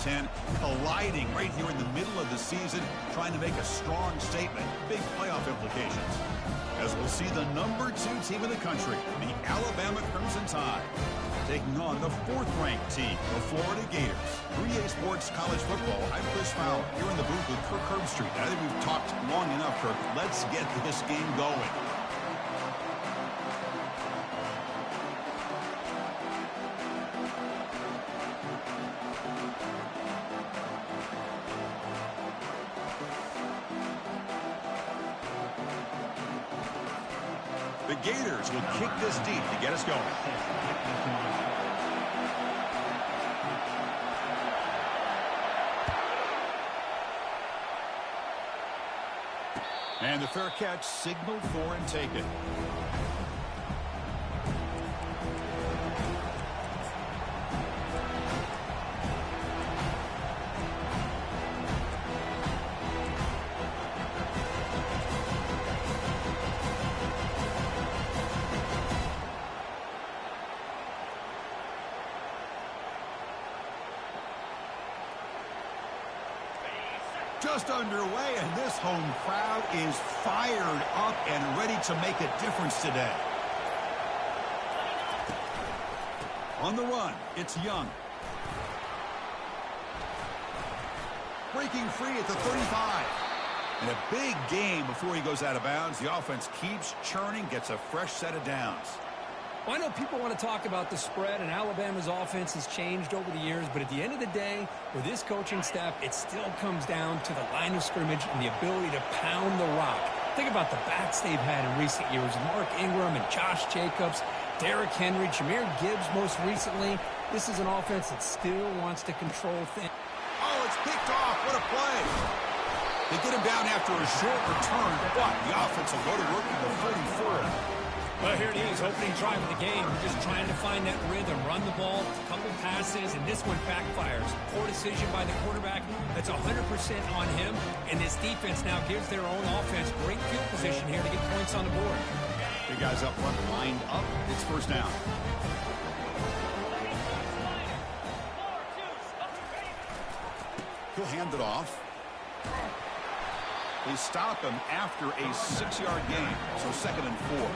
10, colliding right here in the middle of the season, trying to make a strong statement. Big playoff implications. As we'll see the number 2 team in the country, the Alabama Crimson Tide, taking on the 4th-ranked team, the Florida Gators. 3A Sports College Football, I'm Chris Fowler, here in the booth with Kirk Herbstreit. I think we've talked long enough, Kirk. Let's get this game going. The Gators will kick this deep to get us going. And the fair catch signaled for and taken. Just underway, and this home crowd is fired up and ready to make a difference today. On the run, it's Young. Breaking free at the 35. And a big game before he goes out of bounds. The offense keeps churning, gets a fresh set of downs. Well, I know people want to talk about the spread, and Alabama's offense has changed over the years, but at the end of the day, with this coaching staff, it still comes down to the line of scrimmage and the ability to pound the rock. Think about the backs they've had in recent years. Mark Ingram and Josh Jacobs, Derrick Henry, Jahmyr Gibbs most recently. This is an offense that still wants to control things. Oh, it's picked off. What a play. They get him down after a short return, but the offense will go to work in the 44. Well, here it is, opening drive of the game. We're just trying to find that rhythm, run the ball, a couple passes, and this one backfires. Poor decision by the quarterback. That's 100% on him, and this defense now gives their own offense great field position here to get points on the board. The guys up front lined up. It's first down. He'll hand it off. They stop him after a 6-yard gain, so 2nd and 4.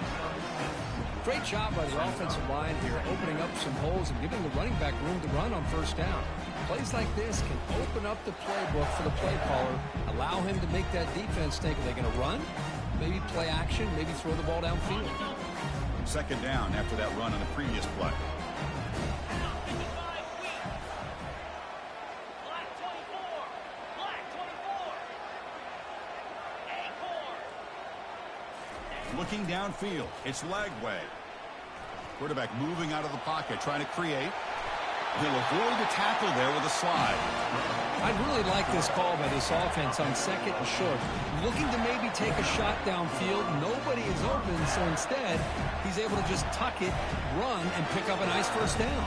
Great job by the offensive line here, opening up some holes and giving the running back room to run on first down. Plays like this can open up the playbook for the play caller, allow him to make that defense think, are they going to run? Maybe play action, maybe throw the ball downfield. 2nd down after that run on the previous play. Looking downfield, it's Lagway. Quarterback moving out of the pocket, trying to create. He'll avoid the tackle there with a slide. I'd really like this call by this offense on 2nd and short. Looking to maybe take a shot downfield. Nobody is open, so instead, he's able to just tuck it, run, and pick up a nice first down.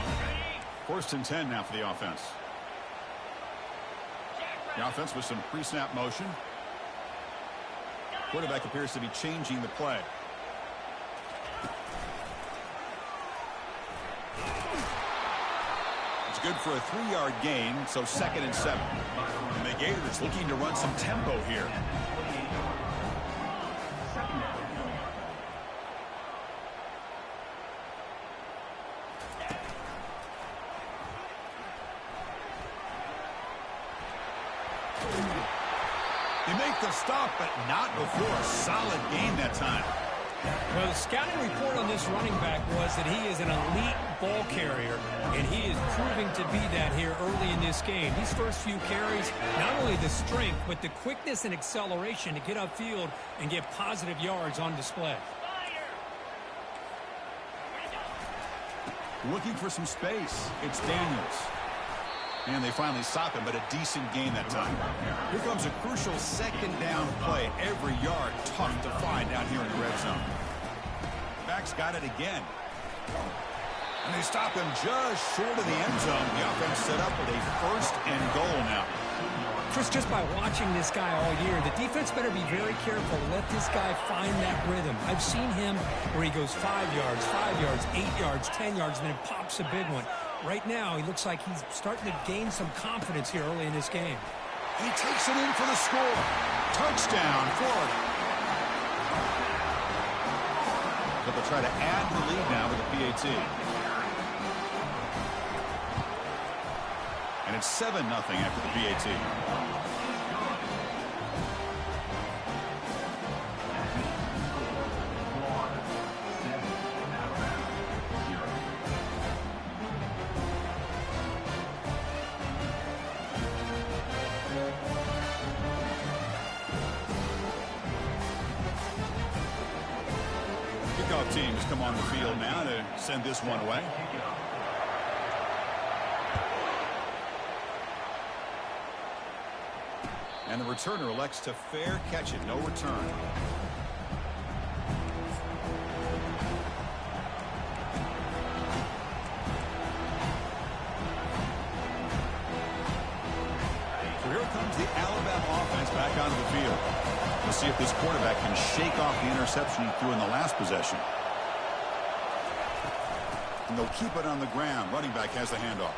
1st and 10 now for the offense. The offense with some pre-snap motion. Quarterback appears to be changing the play. It's good for a 3-yard gain, so 2nd and 7. And the Gators looking to run some tempo here. They make the stop, but not before a solid gain that time. Well, the scouting report on this running back was that he is an elite ball carrier, and he is proving to be that here early in this game. These first few carries, not only the strength, but the quickness and acceleration to get upfield and get positive yards on display. Looking for some space. It's Daniels. And they finally stop him, but a decent gain that time. Here comes a crucial 2nd down play. Every yard tough to find down here in the red zone. Back's got it again. And they stop him just short of the end zone. The offense set up with a 1st and goal now. Chris, just by watching this guy all year, the defense better be very careful to let this guy find that rhythm. I've seen him where he goes 5 yards, 8 yards, 10 yards, and then pops a big one. Right now, he looks like he's starting to gain some confidence here early in this game. He takes it in for the score. Touchdown, Florida. But they'll try to add to the lead now with the PAT. And it's 7-0 after the PAT. Teams come on the field now to send this one away. And the returner elects to fair catch it. No return. So here comes the Alabama offense back onto the field. We'll see if this quarterback can shake off the interception he threw in the last possession. And they'll keep it on the ground. Running back has the handoff.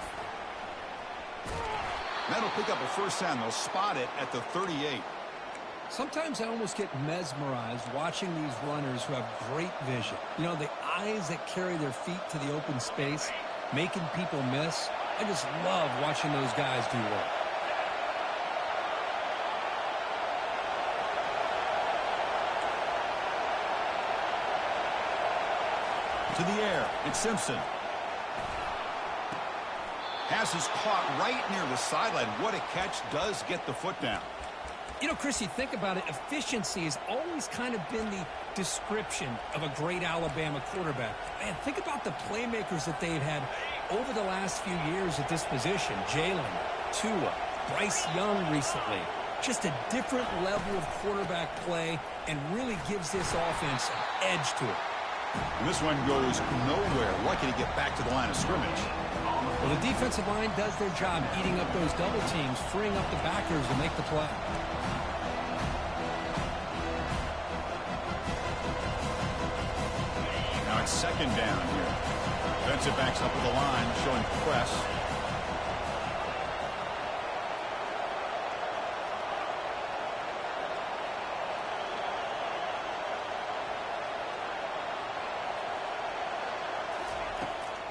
That'll pick up a first down. They'll spot it at the 38. Sometimes I almost get mesmerized watching these runners who have great vision. You know, the eyes that carry their feet to the open space, making people miss. I just love watching those guys do work. To the air, it's Simpson. Pass is caught right near the sideline. What a catch. Does get the foot down. You know, Chris, you think about it, efficiency has always kind of been the description of a great Alabama quarterback. Man, think about the playmakers that they've had over the last few years at this position. Jalen, Tua, Bryce Young recently. Just a different level of quarterback play and really gives this offense an edge to it. And this one goes nowhere. Lucky to get back to the line of scrimmage. Well, the defensive line does their job eating up those double teams, freeing up the backers to make the play. Now it's second down here. Defensive backs up with the line, showing press.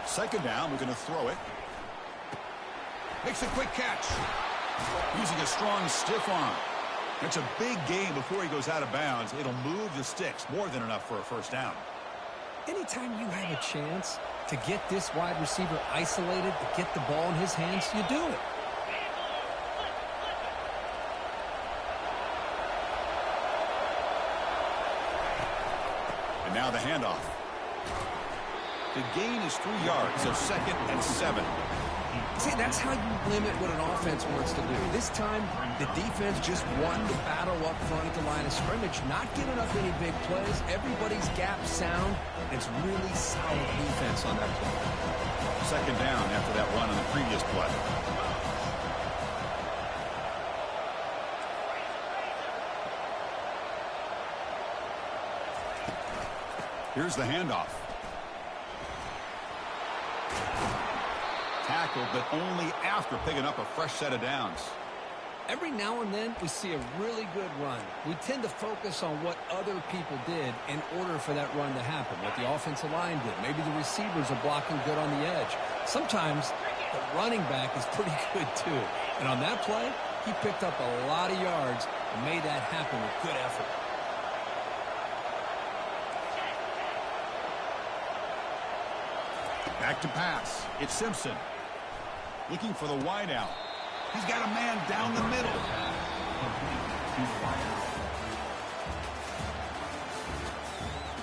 Second down, we're going to throw it. Makes a quick catch. Using a strong stiff arm. It's a big gain before he goes out of bounds. It'll move the sticks. More than enough for a first down. Anytime you have a chance to get this wide receiver isolated, to get the ball in his hands, you do it. And now the handoff. The gain is 3 yards, so 2nd and 7. See, that's how you limit what an offense wants to do. This time, the defense just won the battle up front at the line of scrimmage, not giving up any big plays. Everybody's gap sound. It's really solid defense on that play. Second down after that run on the previous play. Here's the handoff. Tackled, but only after picking up a fresh set of downs. Every now and then, we see a really good run. We tend to focus on what other people did in order for that run to happen, what the offensive line did. Maybe the receivers are blocking good on the edge. Sometimes the running back is pretty good, too. And on that play, he picked up a lot of yards and made that happen with good effort. Back to pass. It's Simpson. Looking for the wideout. He's got a man down the middle.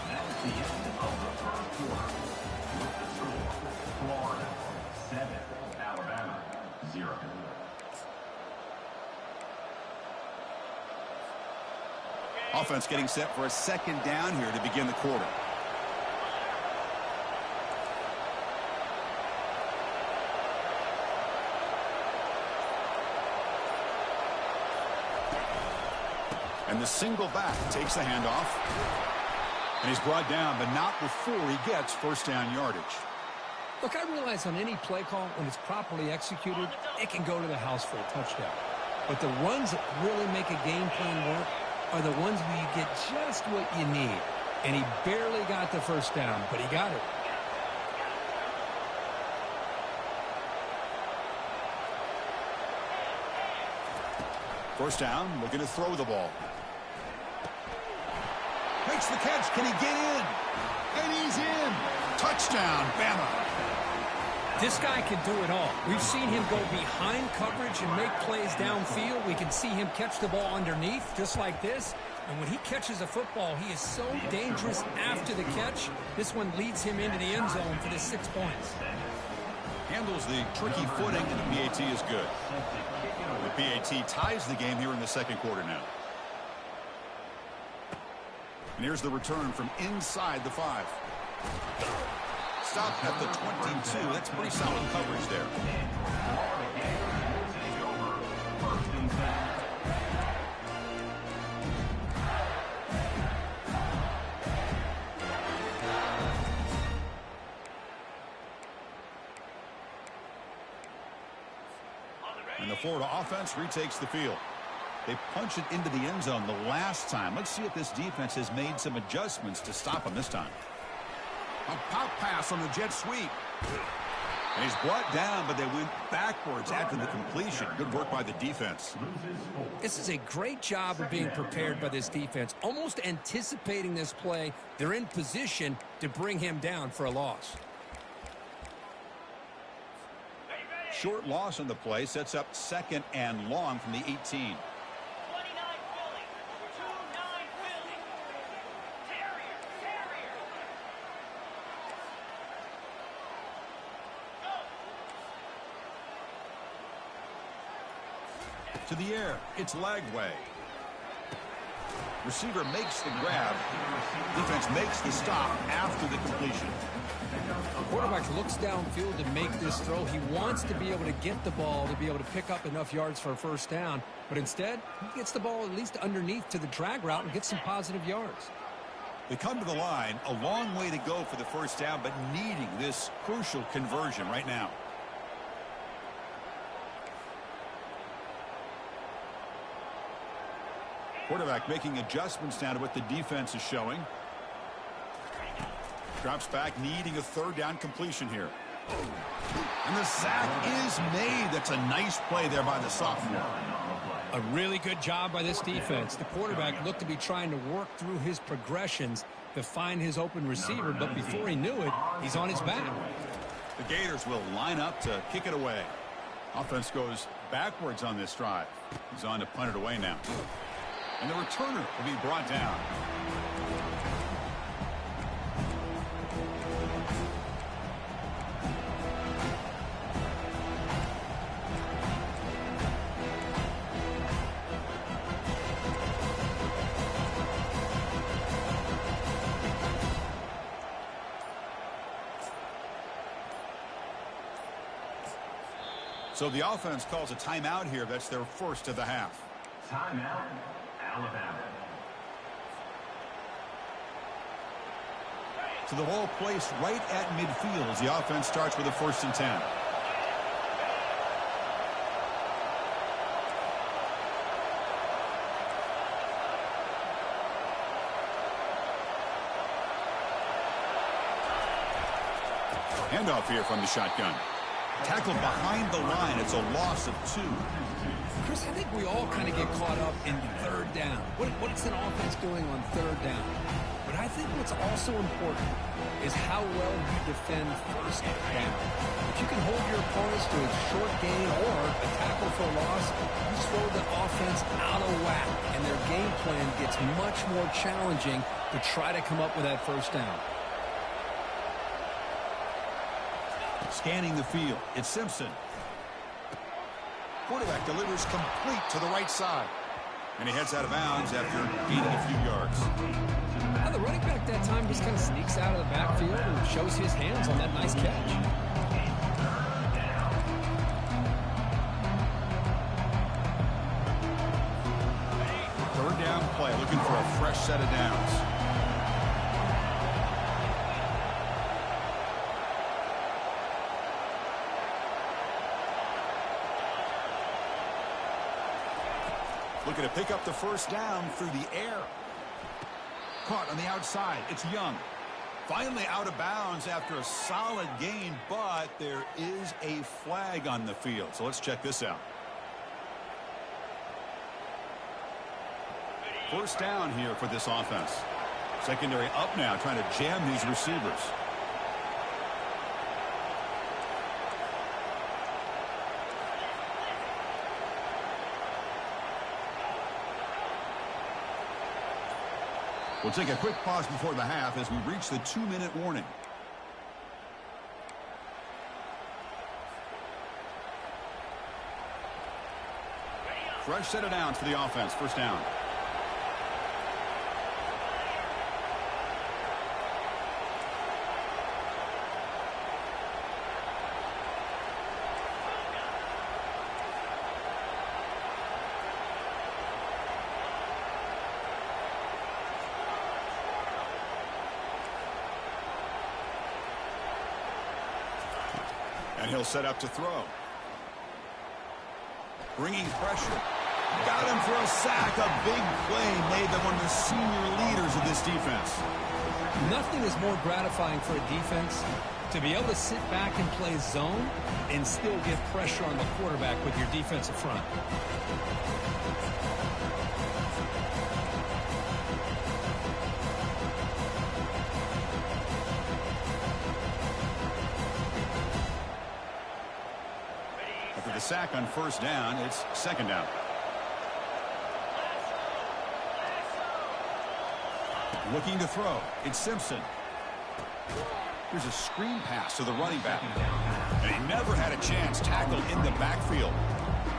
That's the end of the first quarter. Florida 7, Alabama 0. Offense getting set for a second down here to begin the quarter. And the single back takes the handoff. And he's brought down, but not before he gets first down yardage. Look, I realize on any play call, when it's properly executed, it can go to the house for a touchdown. But the runs that really make a game plan work are the ones where you get just what you need. And he barely got the first down, but he got it. First down, looking to throw the ball. Makes the catch. Can he get in? And he's in. Touchdown, Bama. This guy can do it all. We've seen him go behind coverage and make plays downfield. We can see him catch the ball underneath, just like this. And when he catches a football, he is so dangerous after the catch. This one leads him into the end zone for the 6 points. Handles the tricky footing, and the PAT is good. The PAT ties the game here in the second quarter now. And here's the return from inside the 5. Stop at the 22. That's pretty solid coverage there. And the Florida offense retakes the field. They punch it into the end zone the last time. Let's see if this defense has made some adjustments to stop them this time. A pop pass on the jet sweep. And he's brought down, but they went backwards after the completion. Good work by the defense. This is a great job of being prepared by this defense. Almost anticipating this play, they're in position to bring him down for a loss. Short loss on the play sets up second and long from the 18. To the air, it's Lagway. Receiver makes the grab. Defense makes the stop after the completion. Quarterback looks downfield to make this throw. He wants to be able to get the ball to be able to pick up enough yards for a first down. But instead, he gets the ball at least underneath to the drag route and gets some positive yards. They come to the line, a long way to go for the first down, but needing this crucial conversion right now. Quarterback making adjustments now to what the defense is showing. Drops back, needing a third down completion here. And the sack is made. That's a nice play there by the sophomore. A really good job by this defense. The quarterback looked to be trying to work through his progressions to find his open receiver, but before he knew it, he's on his back. The Gators will line up to kick it away. Offense goes backwards on this drive. He's on to punt it away now. And the returner will be brought down. So the offense calls a timeout here. That's their first of the half. Timeout, Alabama. So the ball placed right at midfield as the offense starts with a 1st and 10. Handoff here from the shotgun. Tackled behind the line. It's a loss of 2. Chris, I think we all kind of get caught up in third down. What's an offense doing on third down? But I think what's also important is how well you defend first down. If you can hold your opponents to a short gain or a tackle for a loss, you throw the offense out of whack, and their game plan gets much more challenging to try to come up with that first down. Scanning the field, it's Simpson. Quarterback delivers complete to the right side. And he heads out of bounds after gaining a few yards. Now the running back that time just kind of sneaks out of the backfield and shows his hands on that nice catch. Third down play, looking for a fresh set of downs. Looking to pick up the first down through the air. Caught on the outside. It's Young. Finally out of bounds after a solid gain, but there is a flag on the field. So let's check this out. First down here for this offense. Secondary up now, trying to jam these receivers. We'll take a quick pause before the half as we reach the 2-minute warning. Fresh set of downs for the offense. First down. And he'll set up to throw. Bringing pressure. Got him for a sack. A big play made by one of the senior leaders of this defense. Nothing is more gratifying for a defense to be able to sit back and play zone and still get pressure on the quarterback with your defensive front. After the sack on first down, it's second down. Looking to throw. It's Simpson. Here's a screen pass to the running back. And he never had a chance tackled in the backfield.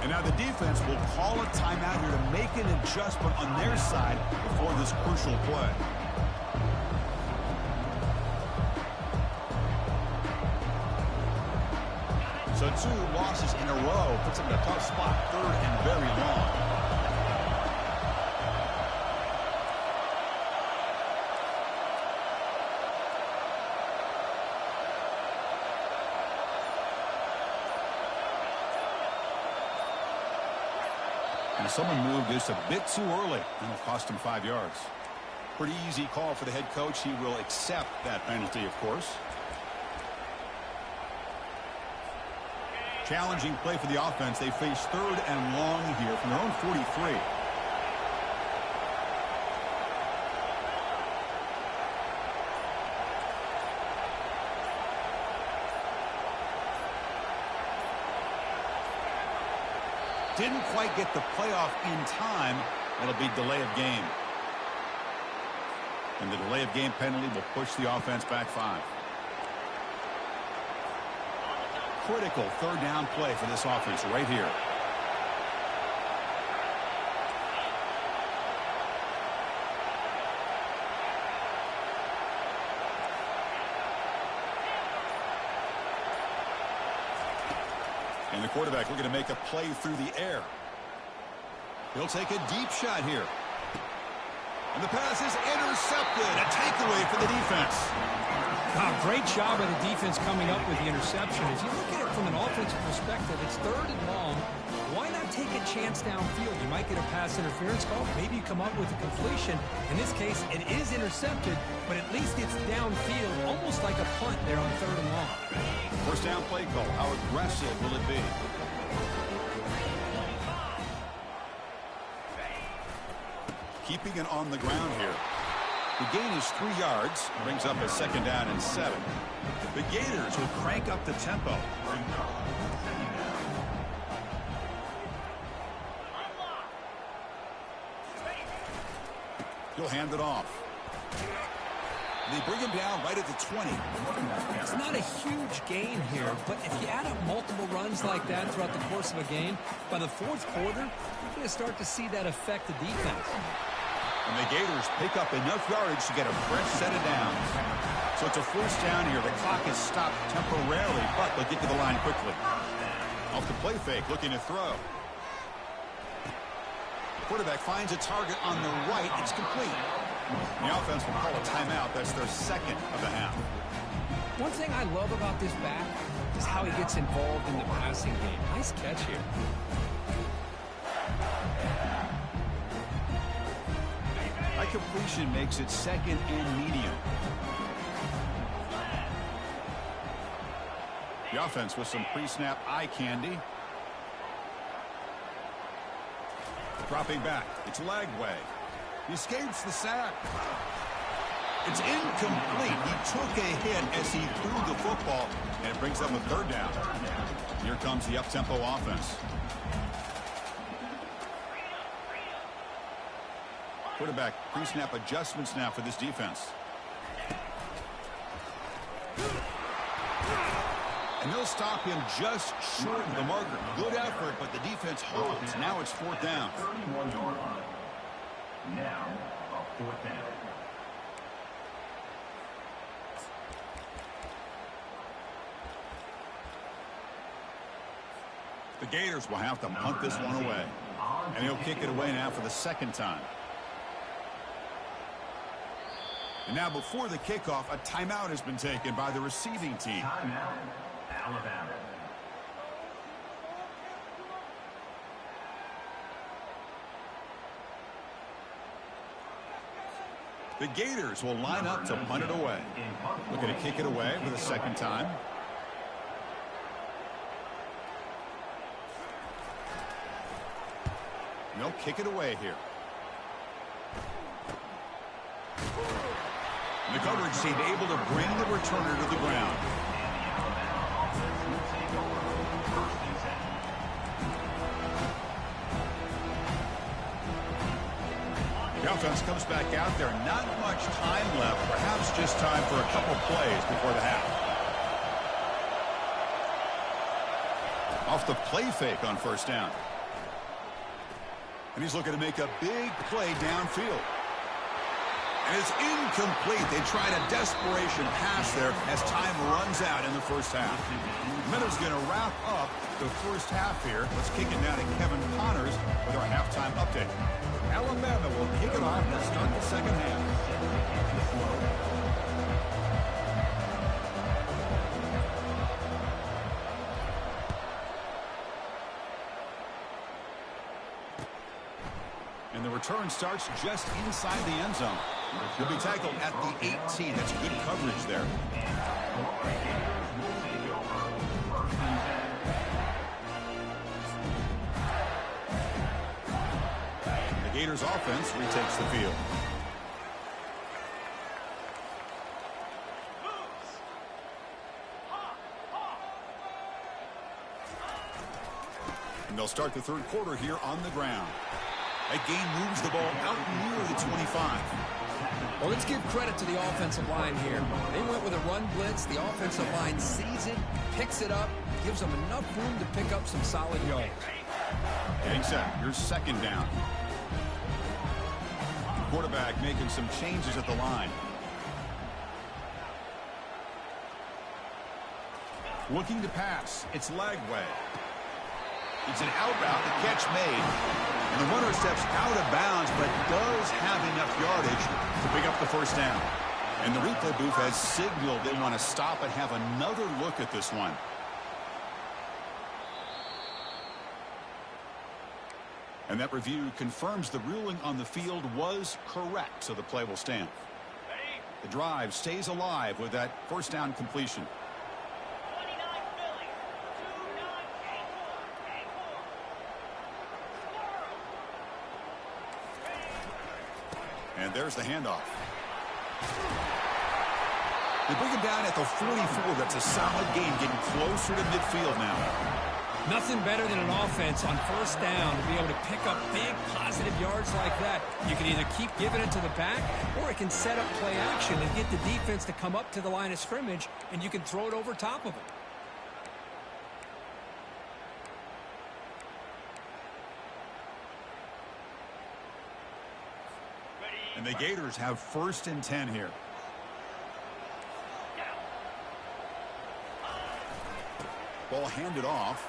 And now the defense will call a timeout here to make an adjustment on their side before this crucial play. So 2 losses in a row puts him in a tough spot, third and very long. And someone moved just a bit too early, and it'll cost him 5 yards. Pretty easy call for the head coach. He will accept that penalty, of course. Challenging play for the offense. They face third and long here from their own 43. Didn't quite get the playoff in time. That'll be delay of game. And the delay of game penalty will push the offense back 5. Critical third down play for this offense right here. And the quarterback looking to make a play through the air. He'll take a deep shot here. And the pass is intercepted. A takeaway for the defense. Great job by the defense coming up with the interception. If you look at it from an offensive perspective, it's third and long. Why not take a chance downfield? You might get a pass interference call. Maybe you come up with a completion. In this case, it is intercepted, but at least it's downfield, almost like a punt there on third and long. First down play call. How aggressive will it be? Keeping it on the ground here. The gain is 3 yards. Brings up a second down and 7. The Gators will crank up the tempo. He'll hand it off. They bring him down right at the 20. It's not a huge gain here, but if you add up multiple runs like that throughout the course of a game, by the fourth quarter, you're going to start to see that affect the defense. And the Gators pick up enough yardage to get a fresh set of downs. So it's a first down here. The clock is stopped temporarily, but they'll get to the line quickly. Off the play fake, looking to throw. The quarterback finds a target on the right. It's complete. The offense will call a timeout. That's their second of the half. One thing I love about this back is how he gets involved in the passing game. Nice catch here. completion makes it 2nd and medium. The offense with some pre-snap eye candy. Dropping back. It's Lagway. He escapes the sack. It's incomplete. He took a hit as he threw the football, and it brings up a 3rd down. Here comes the up-tempo offense. Quarterback pre-snap adjustments now for this defense. And they'll stop him just short of the marker. Good effort, but the defense holds. Now it's 4th down. 31-yard line. Now, a 4th down. The Gators will have to punt this one away. And he'll kick it away now for the 2nd time. And now before the kickoff, a timeout has been taken by the receiving team. Timeout, Alabama. The Gators will line up to punt it away. Looking to kick it away for the 2nd time. They'll kick it away here. And the coverage team able to bring the returner to the ground. The offense comes back out there. Not much time left. Perhaps just time for a couple plays before the half. Off the play fake on 1st down. And he's looking to make a big play downfield. And it's incomplete. They tried a desperation pass there as time runs out in the 1st half. Miller's going to wrap up the 1st half here. Let's kick it down to Kevin Connors with our halftime update. Alabama will kick it off to start the 2nd half. And the return starts just inside the end zone. He'll be tackled at the 18. That's good coverage there. The Gators offense retakes the field. And they'll start the 3rd quarter here on the ground. That game moves the ball out near the 25. Well, let's give credit to the offensive line here. They went with a run blitz. The offensive line sees it, picks it up, gives them enough room to pick up some solid yards. Getting set. Here's 2nd down. Quarterback making some changes at the line. Looking to pass. It's Lagway. It's an out route. The catch made. And the runner steps out of bounds, but does have enough yardage to pick up the 1st down. And the replay booth has signaled they want to stop and have another look at this one. And that review confirms the ruling on the field was correct, so the play will stand. The drive stays alive with that 1st down completion. And there's the handoff. They bring him down at the 44. That's a solid gain, getting closer to midfield now. Nothing better than an offense on 1st down to be able to pick up big positive yards like that. You can either keep giving it to the back, or it can set up play action and get the defense to come up to the line of scrimmage, and you can throw it over top of it. And the Gators have 1st and 10 here. Ball handed off.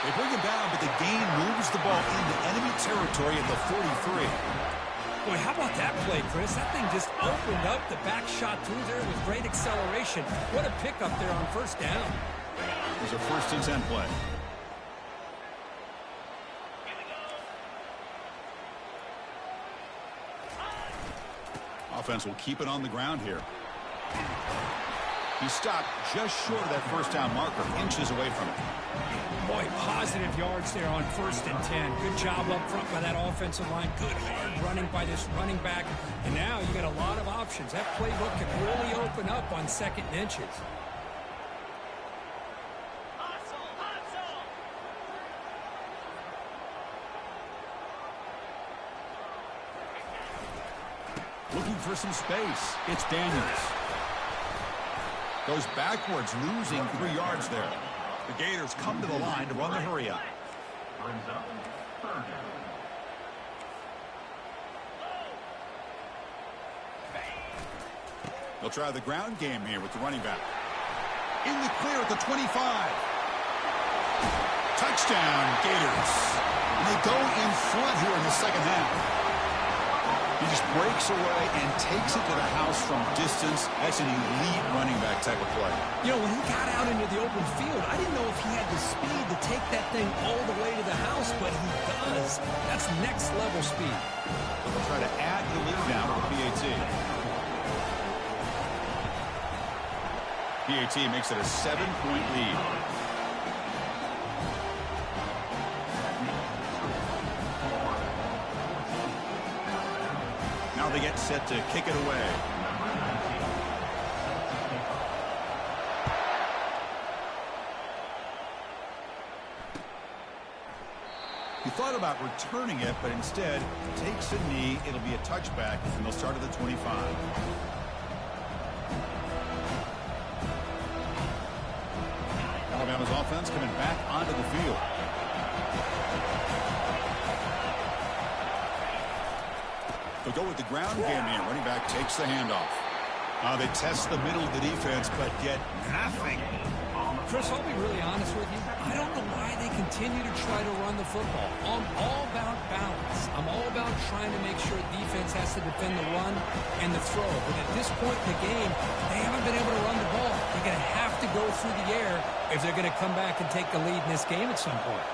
They bring him down, but the gain moves the ball into enemy territory at the 43. Boy, how about that play, Chris? That thing just opened up. The back shot through there with great acceleration. What a pickup there on 1st down. It was a 1st and 10 play. Offense will keep it on the ground here. He stopped just short of that first down marker, inches away from it. Boy, positive yards there on 1st and 10. Good job up front by that offensive line. Good hard running by this running back. And now you got a lot of options. That playbook can really open up on 2nd and inches. Looking for some space. It's Daniels. Goes backwards, losing 3 yards there. The Gators come to the line to run the hurry up. Brings up 3rd down. They'll try the ground game here with the running back. In the clear at the 25. Touchdown, Gators. And they go in front here in the 2nd half. He just breaks away and takes it to the house from distance. That's an elite running back type of play. You know, when he got out into the open field, I didn't know if he had the speed to take that thing all the way to the house, but he does. That's next level speed. They'll try to add the lead now with PAT. PAT makes it a 7-point lead. Now they get set to kick it away. He thought about returning it, but instead takes a knee. It'll be a touchback, and they'll start at the 25. Alabama's offense coming back onto the field. They'll go with the ground game here. Running back takes the handoff. They test the middle of the defense, but get nothing. Chris, I'll be really honest with you. I don't know why they continue to try to run the football. I'm all about balance. I'm all about trying to make sure defense has to defend the run and the throw. But at this point in the game, they haven't been able to run the ball. They're going to have to go through the air if they're going to come back and take the lead in this game at some point.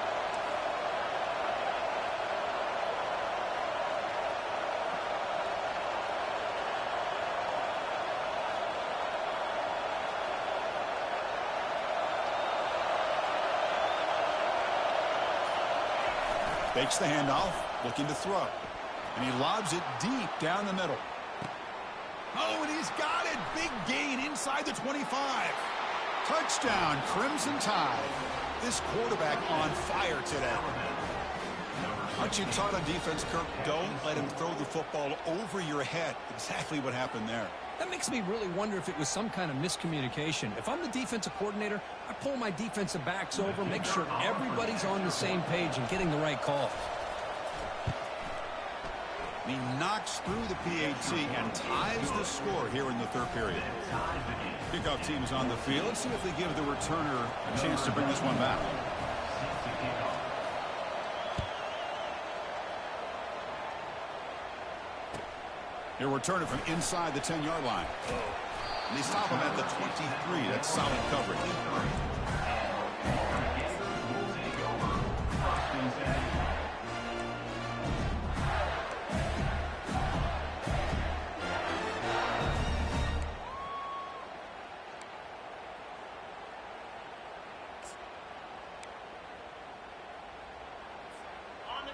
Takes the handoff, looking to throw. And he lobs it deep down the middle. Oh, and he's got it. Big gain inside the 25. Touchdown, Crimson Tide. This quarterback on fire today. Aren't you taught on defense, Kirk? Don't let him throw the football over your head. Exactly what happened there. That makes me really wonder if it was some kind of miscommunication. If I'm the defensive coordinator, I pull my defensive backs over, make sure everybody's on the same page and getting the right calls. He knocks through the PAT and ties the score here in the 3rd period. Kickoff team is on the field. Let's see if they give the returner a chance to bring this one back. He'll return it from inside the 10-yard line. And they stop him at the 23. That's solid coverage.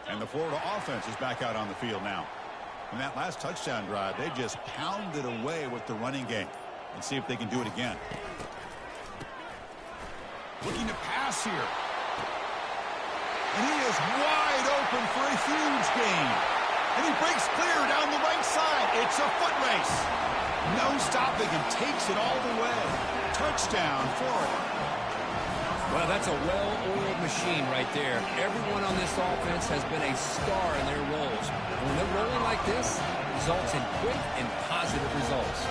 And the Florida offense is back out on the field now. In that last touchdown drive, they just pounded away with the running game. Let's see if they can do it again. Looking to pass here. And he is wide open for a huge gain. And he breaks clear down the right side. It's a foot race. No stopping and takes it all the way. Touchdown, Florida. Well, that's a well-oiled machine right there. Everyone on this offense has been a star in their roles. And when they're rolling like this, it results in quick and positive results.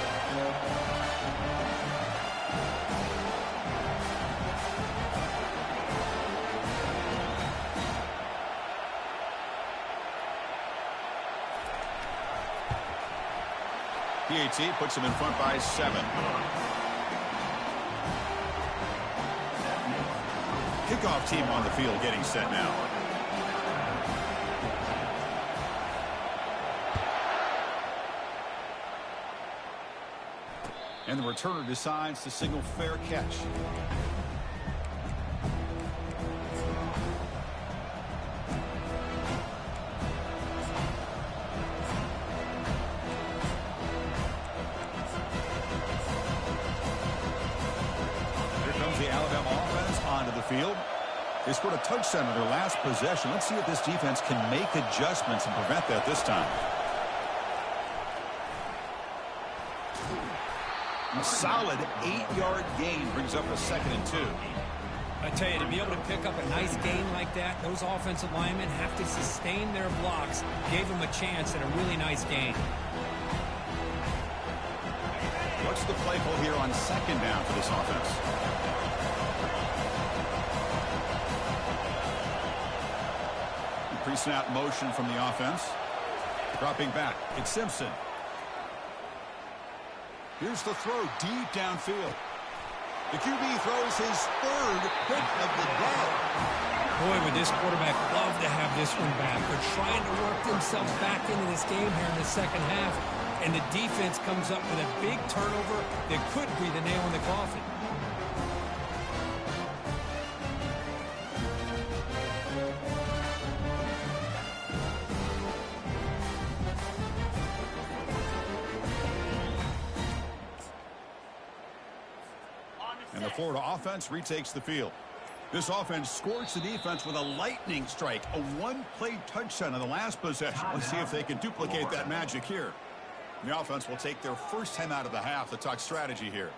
PAT puts them in front by 7. Kickoff team on the field getting set now. And the returner decides to signal fair catch. Here comes the Alabama offense onto the field. They scored a touchdown in their last possession. Let's see if this defense can make adjustments and prevent that this time. A solid 8-yard gain brings up a 2nd and 2. I tell you, to be able to pick up a nice gain like that, those offensive linemen have to sustain their blocks. Gave them a chance at a really nice gain. What's the play call here on 2nd down for this offense? Pre-snap motion from the offense. Dropping back. It's Simpson. Here's the throw deep downfield. The QB throws his 3rd pick of the day. Boy, would this quarterback love to have this one back. They're trying to work themselves back into this game here in the second half. And the defense comes up with a big turnover that could be the nail in the coffin. And the Florida offense retakes the field. This offense scorched the defense with a lightning strike, a one-play touchdown in the last possession. Let's see if they can duplicate that magic here. The offense will take their first time out of the half to talk strategy here.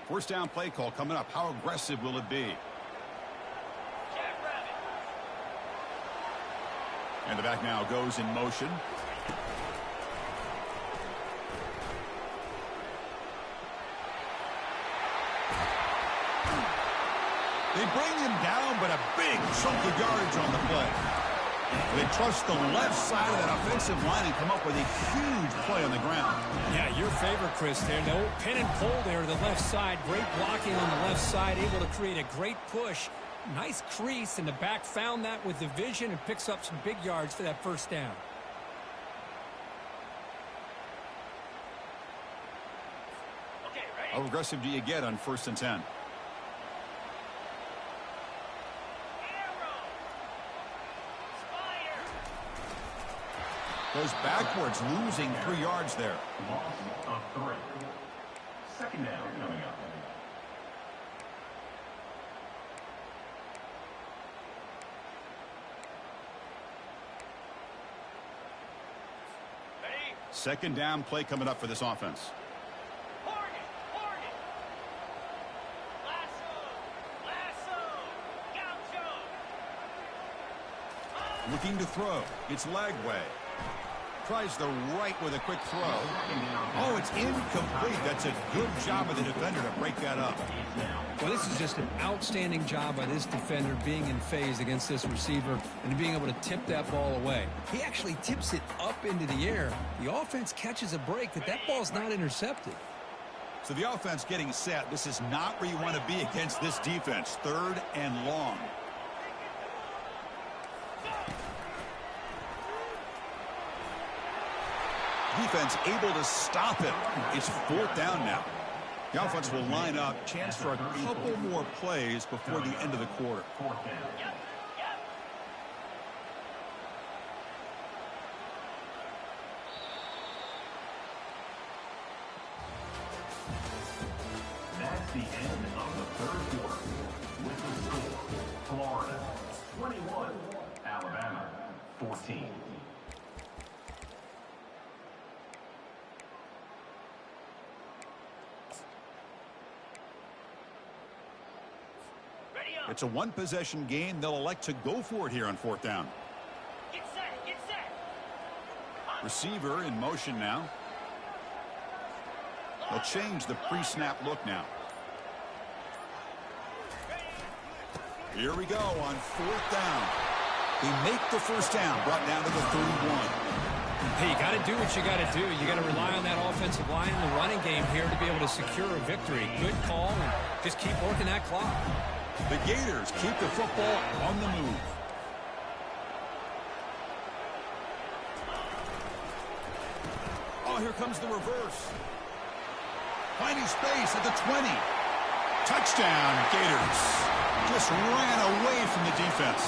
First down play call coming up. How aggressive will it be? And the back now goes in motion. They bring him down, but a big chunk of yardage on the play. They trust the left side of that offensive line and come up with a huge play on the ground. Yeah, your favorite, Chris, there. The old pin and pull there to the left side. Great blocking on the left side, able to create a great push. Nice crease, and the back found that with the vision and picks up some big yards for that first down. How aggressive do you get on 1st and 10? Goes backwards, losing 3 yards there. Loss of 3. 2nd down coming up. Ready? 2nd down play coming up for this offense. Looking to throw. It's Lagway. Tries the right with a quick throw. Oh, it's incomplete. That's a good job of the defender to break that up. Well, this is just an outstanding job by this defender being in phase against this receiver and being able to tip that ball away. He actually tips it up into the air. The offense catches a break, but that ball's not intercepted. So the offense getting set. This is not where you want to be against this defense. 3rd and long. Defense able to stop it. It's 4th down now. The offense will line up. Chance for a couple more plays before the end of the quarter. That's the end of the 3rd quarter. With the score, Florida 21, Alabama 14. It's a one-possession game. They'll elect to go for it here on 4th down. Get set, get set. Receiver in motion now. They'll change the pre-snap look now. Here we go on 4th down. They make the first down, brought down to the 31. Hey, you got to do what you got to do. You got to rely on that offensive line and the running game here to be able to secure a victory. Good call, and just keep working that clock. The Gators keep the football on the move. here comes the reverse. Finding space at the 20. Touchdown, Gators. Just ran away from the defense.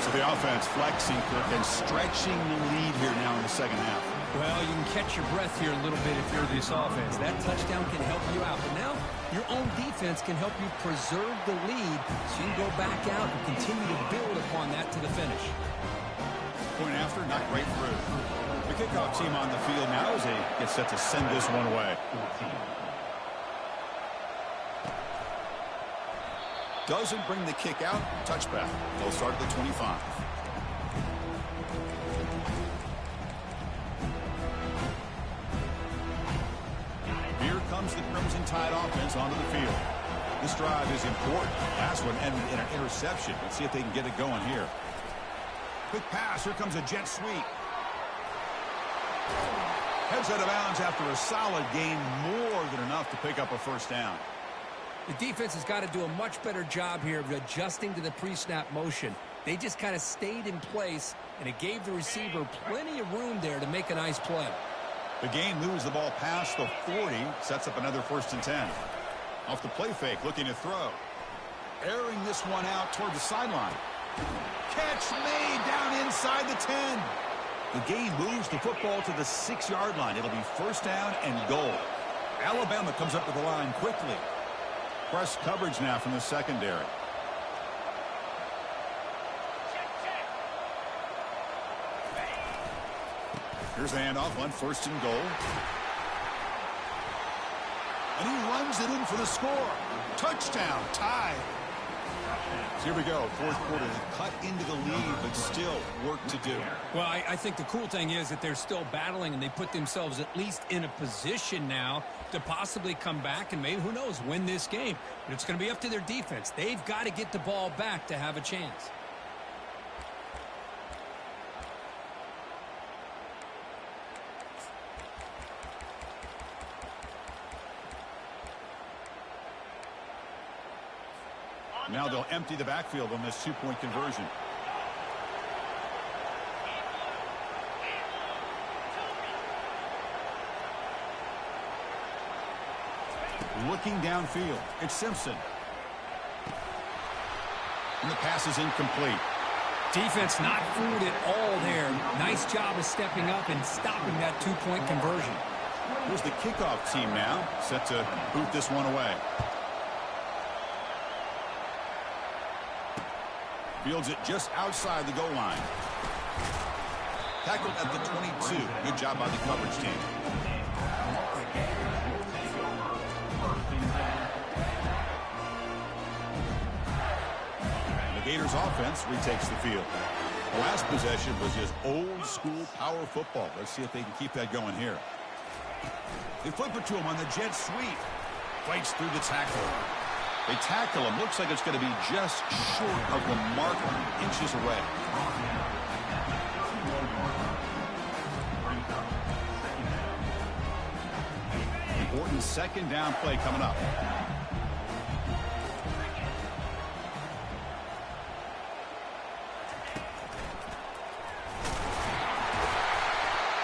So the offense flexing, Kirk, and stretching the lead here now in the second half. Well, you can catch your breath here a little bit if you're this offense. That touchdown can help you out. But now your own defense can help you preserve the lead so you can go back out and continue to build upon that to the finish. Point after, not right through. The kickoff team on the field now as they get set to send this one away. Doesn't bring the kick out. Touchback. They'll start at the 25. Here comes the Crimson Tide offense onto the field. This drive is important. Last one ended in an interception. Let's see if they can get it going here. Quick pass. Here comes a jet sweep. Heads out of bounds after a solid gain, more than enough to pick up a first down. The defense has got to do a much better job here of adjusting to the pre-snap motion. They just kind of stayed in place, and it gave the receiver plenty of room there to make a nice play. The game moves the ball past the 40, sets up another 1st and 10. Off the play fake, looking to throw. Airing this one out toward the sideline. Catch made down inside the 10. The game moves the football to the 6-yard line. It'll be 1st down and goal. Alabama comes up with the line quickly. Press coverage now from the secondary. Here's the handoff on 1st and goal. And he runs it in for the score. Touchdown, Tide. So here we go, 4th quarter. They cut into the lead, but still work to do. Well, I think the cool thing is that they're still battling, and they put themselves at least in a position now to possibly come back and maybe, who knows, win this game. But it's going to be up to their defense. They've got to get the ball back to have a chance. Now they'll empty the backfield on this 2-point conversion. Looking downfield, it's Simpson. And the pass is incomplete. Defense not fooled at all there. Nice job of stepping up and stopping that 2-point conversion. Here's the kickoff team now, set to boot this one away. Fields it just outside the goal line. Tackled at the 22. Good job by the coverage team. The Gators offense retakes the field. The last possession was just old school power football. Let's see if they can keep that going here. They flip it to him on the jet sweep. Fights through the tackle. They tackle him. Looks like it's going to be just short of the mark, inches away. Important 2nd down play coming up.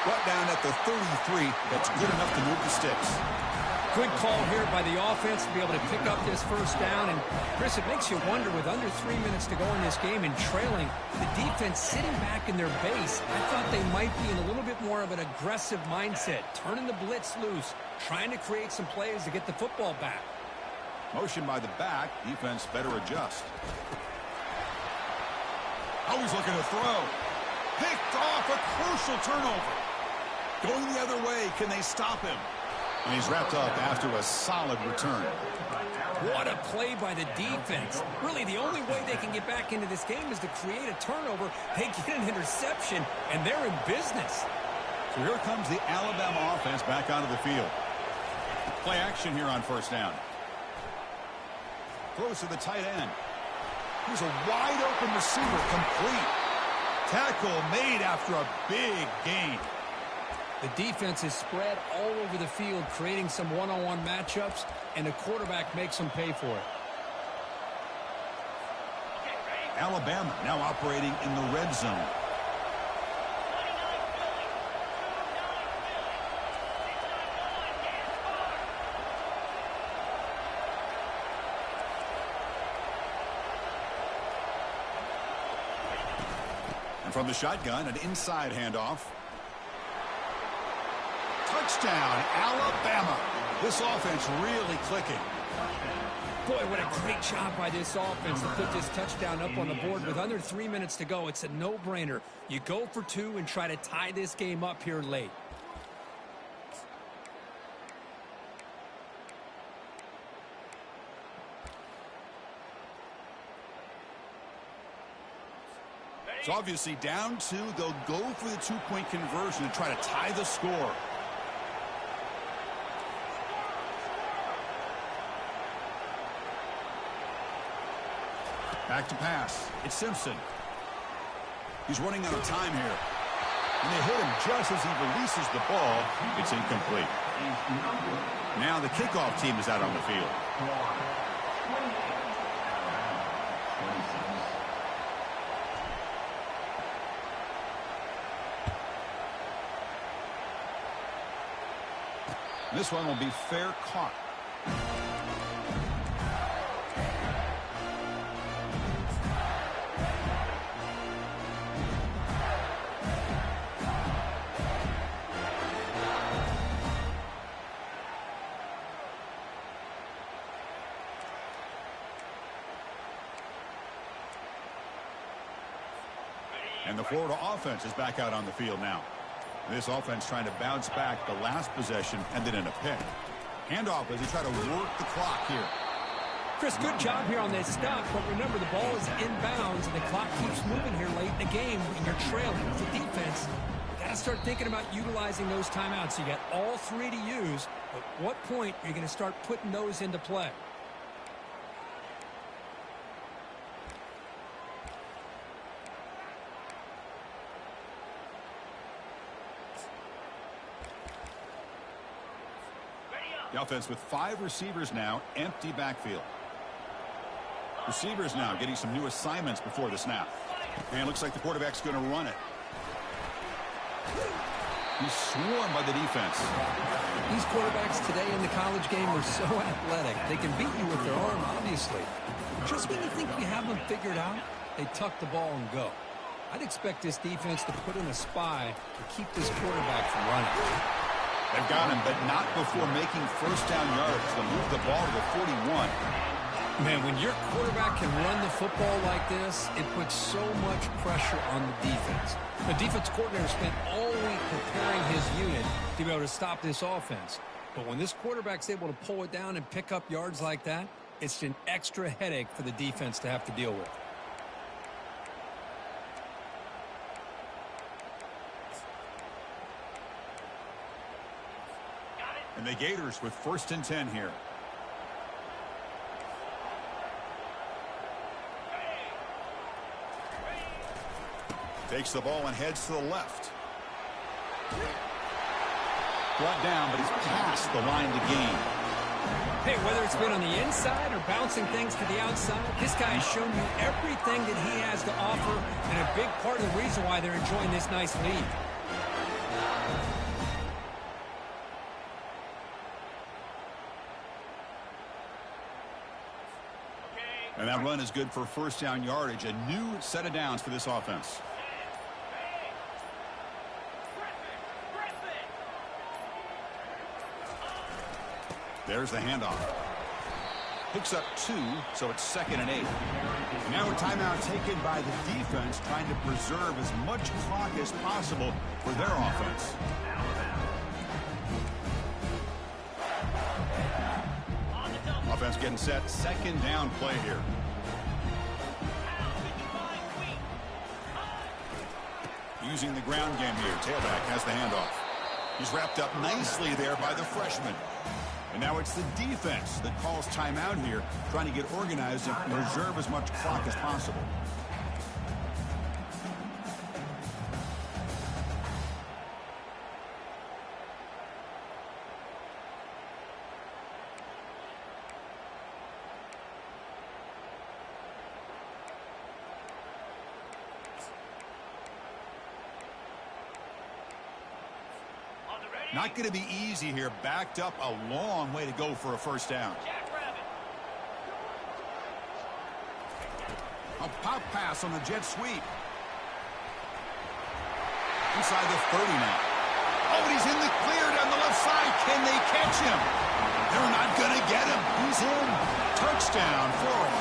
Brought down at the 33. That's good enough to move the sticks. Good call here by the offense to be able to pick up this 1st down. And, Chris, it makes you wonder, with under 3 minutes to go in this game and trailing, the defense sitting back in their base, I thought they might be in a little bit more of an aggressive mindset, turning the blitz loose, trying to create some plays to get the football back. Motion by the back. Defense better adjust. Always looking to throw. Picked off, a crucial turnover. Going the other way, can they stop him? And he's wrapped up after a solid return. What a play by the defense. Really, the only way they can get back into this game is to create a turnover. They get an interception, and they're in business. So here comes the Alabama offense back onto the field. Play action here on 1st down. Throws to the tight end. Here's a wide-open receiver, complete. Tackle made after a big gain. The defense is spread all over the field, creating some one-on-one matchups, and the quarterback makes them pay for it. Alabama now operating in the red zone. from the shotgun, an inside handoff. Touchdown, Alabama. This offense really clicking. Boy, what a great job by this offense to put this touchdown up on the board with under 3 minutes to go. It's a no-brainer. You go for two and try to tie this game up here late. It's obviously down two. They'll go for the two-point conversion to try to tie the score. Back to pass. It's Simpson. He's running out of time here. And they hit him just as he releases the ball. It's incomplete. Now the kickoff team is out on the field. This one will be fair caught. And the Florida offense is back out on the field now. This offense trying to bounce back the last possession and then in a pick. Handoff as he try to work the clock here. Chris, good job here on this stop, but remember the ball is inbounds and the clock keeps moving here late in the game and you're trailing. As a defense, you got to start thinking about utilizing those timeouts. You got all three to use, but what point are you going to start putting those into play? The offense with 5 receivers now, empty backfield. Receivers now getting some new assignments before the snap. And it looks like the quarterback's going to run it. He's swarmed by the defense. These quarterbacks today in the college game are so athletic. They can beat you with their arm, obviously. Just when you think you have them figured out, they tuck the ball and go. I'd expect this defense to put in a spy to keep this quarterback from running. They've got him, but not before making first down yards. They'll move the ball to the 41. Man, when your quarterback can run the football like this, it puts so much pressure on the defense. The defense coordinator spent all week preparing his unit to be able to stop this offense. But when this quarterback's able to pull it down and pick up yards like that, it's an extra headache for the defense to have to deal with. And the Gators with 1st and 10 here. Takes the ball and heads to the left. Brought down, but he's past the line to gain. Hey, whether it's been on the inside or bouncing things to the outside, this guy has shown you everything that he has to offer, and a big part of the reason why they're enjoying this nice lead. And that run is good for first down yardage. A new set of downs for this offense. There's the handoff. Picks up 2, so it's 2nd and 8. Now a timeout taken by the defense, trying to preserve as much clock as possible for their offense. Offense getting set. 2nd down play here. Using the ground game here. Tailback has the handoff. He's wrapped up nicely there by the freshman. And now it's the defense that calls timeout here, trying to get organized and preserve as much clock as possible. Not going to be easy here. Backed up a long way to go for a first down. A pop pass on the jet sweep. Inside the 30 now. Oh, and he's in the clear down the left side. Can they catch him? They're not going to get him. He's in. Touchdown, Florida.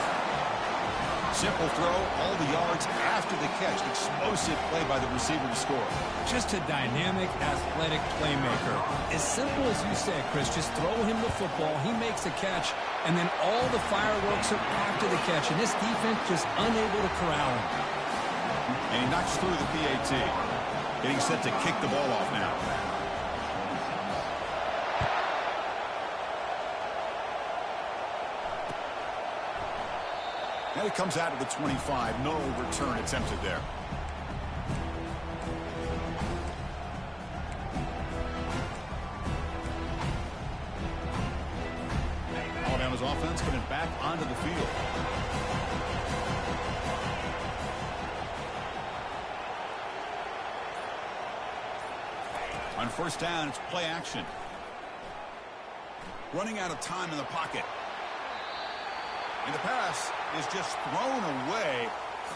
Simple throw, all the yards after the catch. Explosive play by the receiver to score. Just a dynamic, athletic playmaker. As simple as you say, Chris, just throw him the football, he makes the catch, and then all the fireworks are after the catch, and this defense just unable to corral him. And he knocks through the PAT. Getting set to kick the ball off now. And it comes out of the 25. No return attempted there. Alabama's offense coming back onto the field. On first down, it's play action. Running out of time in the pocket. And the pass is just thrown away.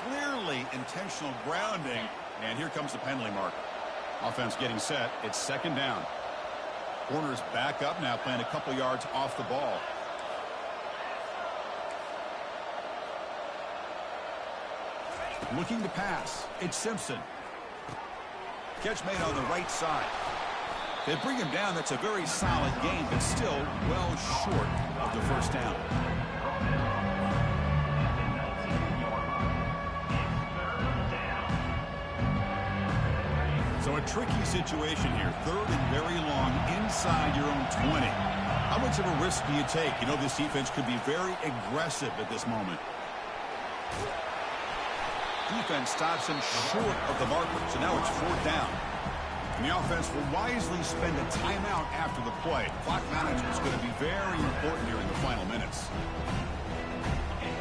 Clearly intentional grounding. And here comes the penalty mark. Offense getting set. It's second down. Corner's back up now, playing a couple yards off the ball. Looking to pass. It's Simpson. Catch made on the right side. They bring him down. That's a very solid gain, but still well short of the first down. So a tricky situation here. Third and very long inside your own 20. How much of a risk do you take? You know, this defense could be very aggressive at this moment. Defense stops him short of the marker, so now it's fourth down. And the offense will wisely spend a timeout after the play. Clock management is going to be very important here in the final minutes.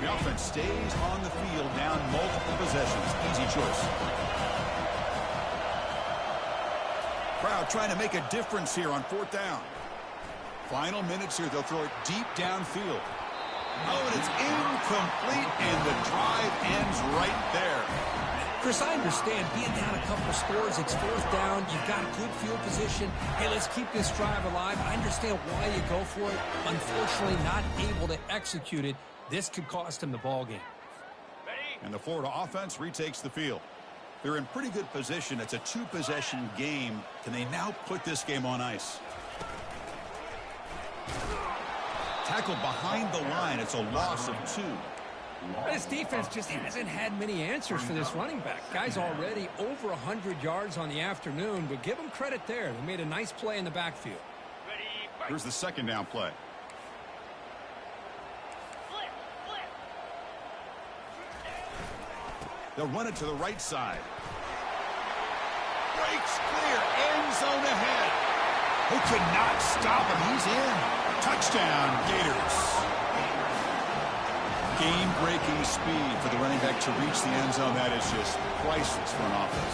The offense stays on the field down multiple possessions. Easy choice. Crowd trying to make a difference here on fourth down. Final minutes here. They'll throw it deep downfield. Oh, and it's incomplete, and the drive ends right there. Chris, I understand being down a couple of scores, it's fourth down, you've got good field position. Hey, let's keep this drive alive. I understand why you go for it. Unfortunately, not able to execute it. This could cost him the ball game. And the Florida offense retakes the field. They're in pretty good position. It's a two-possession game. Can they now put this game on ice? Tackled behind the line. It's a loss of 2. This defense just hasn't had many answers for this running back. Guy's already over 100 yards on the afternoon, but give him credit there. They made a nice play in the backfield. Here's the second down play. They'll run it to the right side. Breaks clear. End zone ahead. Who could not stop him? He's in. Touchdown, Gators. Game-breaking speed for the running back to reach the end zone. That is just priceless for an offense.